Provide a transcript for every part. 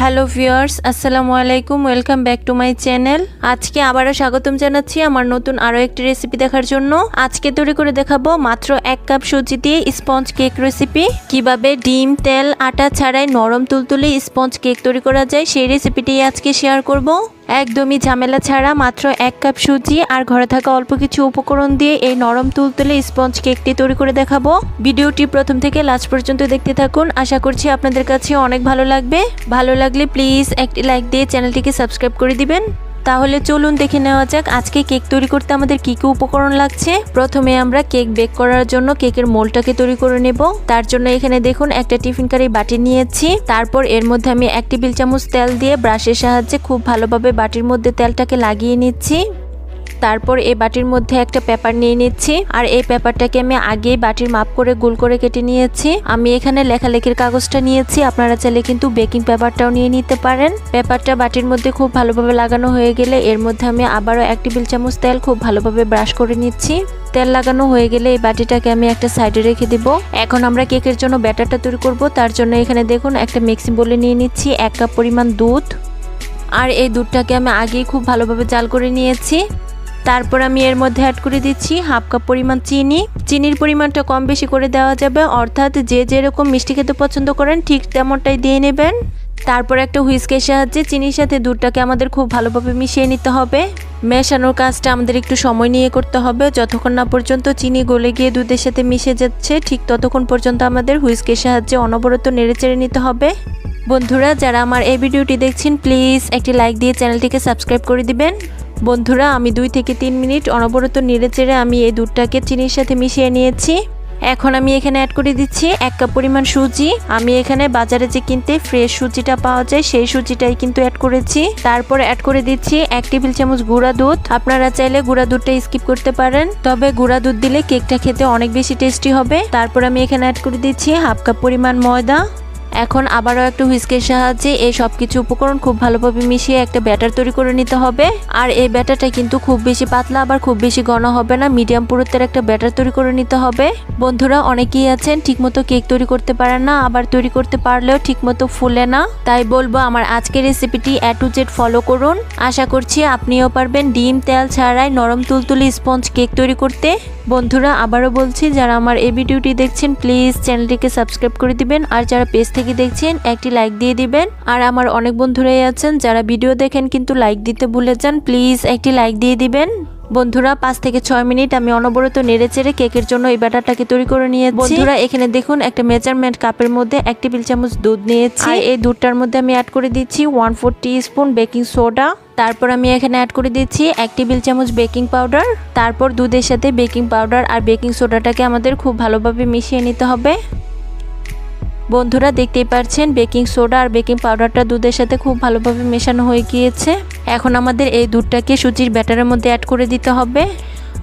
Hello viewers, আসসালামু আলাইকুম। Welcome back to my channel. আজকে আবারও স্বাগতম জানাচ্ছি আমার নতুন আরও একটি রেসিপি দেখার জন্য। আজকে তৈরি করে দেখাবো মাত্র 1 কাপ সুজি দিয়ে স্পঞ্জ কেক রেসিপি। কিভাবে ডিম, তেল, আটা ছাড়াই নরম তুলতুলে স্পঞ্জ কেক তৈরি করা যায় সেই রেসিপিটি আজকে শেয়ার করব। একদমই ঝামেলা ছাড়া মাত্র 1 কাপ সুজি আর ঘরে থাকা অল্প কিছু উপকরণ দিয়ে এই নরম তুলতুলে স্পঞ্জ কেকটি তৈরি করে দেখাবো। ভিডিওটি প্রথম থেকে লাস্ট পর্যন্ত দেখতে থাকুন। আশা করছি আপনাদের কাছে অনেক ভালো লাগবে। ভালো লাগলে প্লিজ একটি লাইক দিয়ে চ্যানেলটিকে সাবস্ক্রাইব করে দিবেন। তাহলে চলুন দেখে নেওয়া যাক আজকে কেক তৈরি করতে আমাদের কি কি উপকরণ লাগছে। প্রথমে আমরা কেক বেক করার জন্য কেকের মোল্ডটাকে তৈরি করে নেব। তার জন্য এখানে দেখুন একটা টিফিন কারি বাটি নিয়েছি। তারপর এর মধ্যে আমি 1 টেবিল চামচ তেল দিয়ে ব্রাশের সাহায্যে খুব ভালোভাবে বাটির মধ্যে তেলটাকে লাগিয়ে নিচ্ছি। তারপর এই বাটির মধ্যে একটা পেপার নিয়ে নিচ্ছি আর এই পেপারটাকে আমি আগেই বাটির মাপ করে গোল করে কেটে নিয়েছি। আমি এখানে লেখালেখির কাগজটা নিয়েছি, আপনারা চাইলে কিন্তু বেকিং পেপারটাও নিয়ে নিতে পারেন। পেপারটা বাটির মধ্যে খুব ভালোভাবে লাগানো হয়ে গেলে এর মধ্যে আমি আবারও 1 টেবিল চামচ তেল খুব ভালোভাবে ব্রাশ করে নিচ্ছি। তেল লাগানো হয়ে গেলে এই বাটিটাকে আমি একটা সাইডে রেখে দিব। এখন আমরা কেকের জন্য ব্যাটারটা তৈরি করব। তার জন্য এখানে দেখুন একটা মিক্সিং বোলে নিয়ে নিচ্ছি 1 কাপ পরিমাণ দুধ। আর এই দুধটাকে আমি আগেই খুব ভালোভাবে জাল করে নিয়েছি। তারপর আমি এর মধ্যে অ্যাড করে দিচ্ছি 1/2 কাপ পরিমাণ চিনি। চিনির পরিমাণটা কম বেশি করে দেওয়া যাবে, অর্থাৎ যে যেরকম মিষ্টি খেতে পছন্দ করেন ঠিক তেমনটাই দিয়ে নেবেন। তারপর একটা হুইস্কের সাহায্যে চিনির সাথে দুধটাকে আমাদের খুব ভালোভাবে মিশিয়ে নিতে হবে। মেশানোর কাজটা আমাদের একটু সময় নিয়ে করতে হবে। যতক্ষণ না পর্যন্ত চিনি গলে গিয়ে দুধের সাথে মিশে যাচ্ছে ঠিক ততক্ষণ পর্যন্ত আমাদের হুইস্কের সাহায্যে অনবরত নেড়েচেড়ে নিতে হবে। বন্ধুরা, যারা আমার এই ভিডিওটি দেখছেন প্লিজ একটি লাইক দিয়ে চ্যানেলটিকে সাবস্ক্রাইব করে দিবেন। বন্ধুরা, আমি 2 থেকে 3 মিনিট অনবরত নেড়েচেড়ে আমি এই দুধটাকে চিনির সাথে মিশিয়ে নিয়েছি। এখন আমি এখানে অ্যাড করে দিচ্ছি 1 কাপ পরিমাণ সুজি। আমি এখানে বাজারে যে কিনতে ফ্রেশ সুজিটা পাওয়া যায় সেই সুজিটাই কিন্তু অ্যাড করেছি। তারপর অ্যাড করে দিচ্ছি 1 টেবিল চামচ গুঁড়া দুধ। আপনারা চাইলে গুঁড়া দুধটা স্কিপ করতে পারেন, তবে গুঁড়া দুধ দিলে কেকটা খেতে অনেক বেশি টেস্টি হবে। তারপর আমি এখানে অ্যাড করে দিচ্ছি 1/2 কাপ পরিমাণ ময়দা। এখন আবারও একটু হুইস্কের সাহায্যে এই সব কিছু উপকরণ খুব ভালোভাবে মিশিয়ে একটা ব্যাটার তৈরি করে নিতে হবে। আর এই ব্যাটারটা কিন্তু খুব বেশি পাতলা আবার খুব বেশি ঘন হবে না, মিডিয়াম পুরুত্বের একটা ব্যাটার তৈরি করে নিতে হবে। বন্ধুরা, অনেকেই আছেন ঠিকমতো কেক তৈরি করতে পারেন না, আবার তৈরি করতে পারলেও ঠিকমতো ফুলে না। তাই বলবো আমার আজকের রেসিপিটি A to Z ফলো করুন। আশা করছি আপনিও পারবেন ডিম, তেল ছাড়াই নরম তুলতুলে স্পঞ্জ কেক তৈরি করতে। বন্ধুরা, আবারও বলছি, যারা আমার এই ভিডিওটি দেখছেন প্লিজ চ্যানেলটিকে সাবস্ক্রাইব করে দিবেন। আর যারা পেজ থেকে দেখছেন একটি লাইক দিয়ে দিবেন। আর আমার অনেক বন্ধুরাই আছেন যারা ভিডিও দেখেন কিন্তু লাইক দিতে ভুলে যান, প্লিজ একটি লাইক দিয়ে দিবেন। বন্ধুরা, 5 থেকে 6 মিনিট আমি অনবরত নেড়েচেড়ে কেকের জন্য এই ব্যাটারটাকে তৈরি করে নিয়েছি। বন্ধুরা, এখানে দেখুন একটা মেজারমেন্ট কাপের মধ্যে 1 টেবিল চামচ দুধ নিয়েছি। এই দুধটার মধ্যে আমি অ্যাড করে দিচ্ছি 1/4 টিস্পুন বেকিং সোডা। তারপর আমি এখানে অ্যাড করে দিচ্ছি 1 টেবিল চামচ বেকিং পাউডার। তারপর দুধের সাথে বেকিং পাউডার আর বেকিং সোডাটাকে আমাদের খুব ভালোভাবে মিশিয়ে নিতে হবে। বন্ধুরা, দেখতেই পাচ্ছেন বেকিং সোডা আর বেকিং পাউডারটা দুধের সাথে খুব ভালোভাবে মেশানো হয়ে গিয়েছে। এখন আমাদের এই দুধটাকে সুজির ব্যাটারের মধ্যে অ্যাড করে দিতে হবে।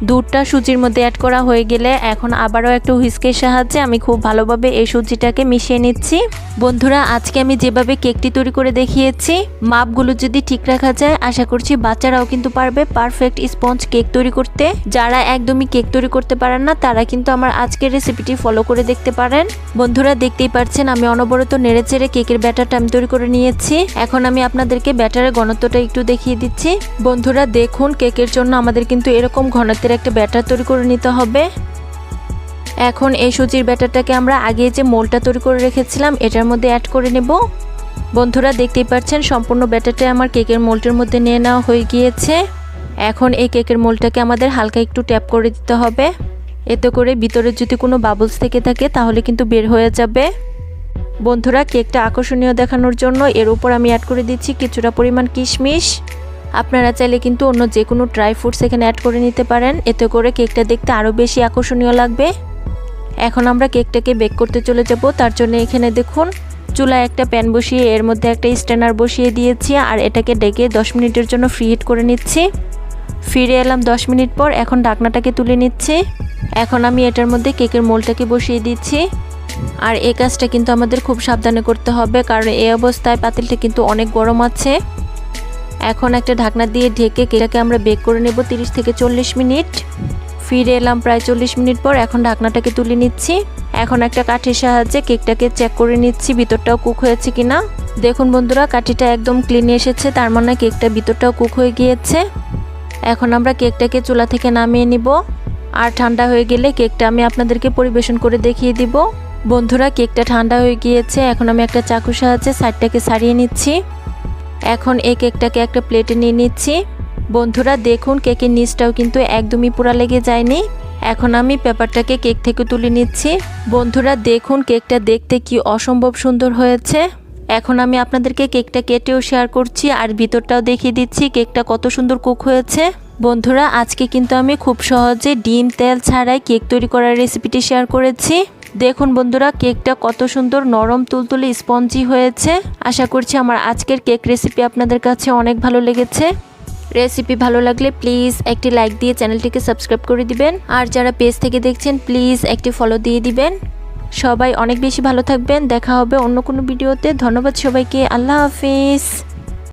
দুধটা সুজির মধ্যে অ্যাড করা হয়ে গেলে এখন আবারও একটা হুইস্কের সাহায্যে আমি খুব ভালোভাবে এই সুজিটাকে মিশিয়ে নিচ্ছি। বন্ধুরা, আজকে আমি যেভাবে কেকটি তৈরি করে দেখিয়েছি মাপগুলো যদি ঠিক রাখা যায় আশা করছি বাচ্চারাও কিন্তু পারবে পারফেক্ট স্পঞ্জ কেক তৈরি করতে। যারা একদমই কেক তৈরি করতে পারেন না তারা কিন্তু আমার আজকের রেসিপিটি ফলো করে দেখতে পারেন। বন্ধুরা, দেখতেই পাচ্ছেন আমি অনবরত নেড়েচেড়ে কেকের ব্যাটারটা আমি তৈরি করে নিয়েছি। এখন আমি আপনাদেরকে ব্যাটারের ঘনত্বটা একটু দেখিয়ে দিচ্ছি। বন্ধুরা, দেখুন কেকের জন্য আমাদের কিন্তু এরকম ঘনত্বের একটা ব্যাটার তৈরি করে নিতে হবে। এখন এই সুজির ব্যাটারটাকে আমরা আগে যে মোলটা তৈরি করে রেখেছিলাম এটার মধ্যে অ্যাড করে নেব। বন্ধুরা, দেখতেই পাচ্ছেন সম্পূর্ণ ব্যাটারটা আমার কেকের মোলটার মধ্যে নিয়ে নেওয়া হয়ে গিয়েছে। এখন এই কেকের মোলটাকে আমাদের হালকা একটু ট্যাপ করে দিতে হবে, এতে করে ভিতরে যদি কোনো বাবলস থেকে থাকে তাহলে কিন্তু বের হয়ে যাবে। বন্ধুরা, কেকটা আকর্ষণীয় দেখানোর জন্য এর উপর আমি অ্যাড করে দিচ্ছি কিছুটা পরিমাণ কিশমিশ। আপনারা চাইলে কিন্তু অন্য যে কোনো ড্রাই ফ্রুটস এখানে অ্যাড করে নিতে পারেন, এতে করে কেকটা দেখতে আরও বেশি আকর্ষণীয় লাগবে। এখন আমরা কেকটাকে বেক করতে চলে যাব। তার জন্য এখানে দেখুন চুলায় একটা প্যান বসিয়ে এর মধ্যে একটা স্ট্যান্ডার বসিয়ে দিয়েছি আর এটাকে ডেকে 10 মিনিটের জন্য ফ্রি হিট করে নিচ্ছি। ফিরে এলাম 10 মিনিট পর। এখন ঢাকনাটাকে তুলে নিচ্ছি। এখন আমি এটার মধ্যে কেকের মোলটাকে বসিয়ে দিচ্ছি। আর এই কাজটা কিন্তু আমাদের খুব সাবধানে করতে হবে, কারণ এই অবস্থায় পাতিলটা কিন্তু অনেক গরম আছে। এখন একটা ঢাকনা দিয়ে ঢেকে কেকটাকে আমরা বেক করে নেব 30 থেকে 40 মিনিট। ফিরে এলাম প্রায় 40 মিনিট পর। এখন ঢাকনাটাকে তুলে নিচ্ছি। এখন একটা কাঠির সাহায্যে কেকটাকে চেক করে নিচ্ছি ভিতরটাও কুক হয়েছে কিনা। দেখুন বন্ধুরা কাঠিটা একদম ক্লিন এসেছে, তার মানে কেকটা ভিতরটাও কুক হয়ে গিয়েছে। এখন আমরা কেকটাকে চুলা থেকে নামিয়ে নিব, আর ঠান্ডা হয়ে গেলে কেকটা আমি আপনাদেরকে পরিবেশন করে দেখিয়ে দিব। বন্ধুরা কেকটা ঠান্ডা হয়ে গিয়েছে, এখন আমি একটা চাকুর সাহায্যে সাইডটাকে ছাড়িয়ে নিচ্ছি। এখন এই কেকটাকে একটা প্লেটে নিয়ে নিচ্ছি। বন্ধুরা দেখুন কেকের নিচটাও কিন্তু একদমই পুরা লেগে যায়নি। এখন আমি পেপারটাকে কেক থেকে তুলে নিচ্ছি। বন্ধুরা দেখুন কেকটা দেখতে কি অসম্ভব সুন্দর হয়েছে। এখন আমি আপনাদেরকে কেকটা কেটেও শেয়ার করছি, আর ভিতরটাও দেখিয়ে দিচ্ছি কেকটা কত সুন্দর কুক হয়েছে। বন্ধুরা আজকে কিন্তু আমি খুব সহজে ডিম তেল ছাড়াই কেক তৈরি করার রেসিপিটি শেয়ার করেছি। দেখুন বন্ধুরা কেকটা কত সুন্দর নরম তুলতুলে স্পঞ্জি হয়েছে। আশা করছি আমার আজকের কেক রেসিপি আপনাদের কাছে অনেক ভালো লেগেছে। রেসিপি ভালো লাগলে প্লিজ একটি লাইক দিয়ে চ্যানেলটিকে সাবস্ক্রাইব করে দিবেন, আর যারা পেজ থেকে দেখছেন প্লিজ একটি ফলো দিয়ে দিবেন। সবাই অনেক বেশি ভালো থাকবেন, দেখা হবে অন্য কোনো ভিডিওতে। ধন্যবাদ সবাইকে, আল্লাহ হাফিজ।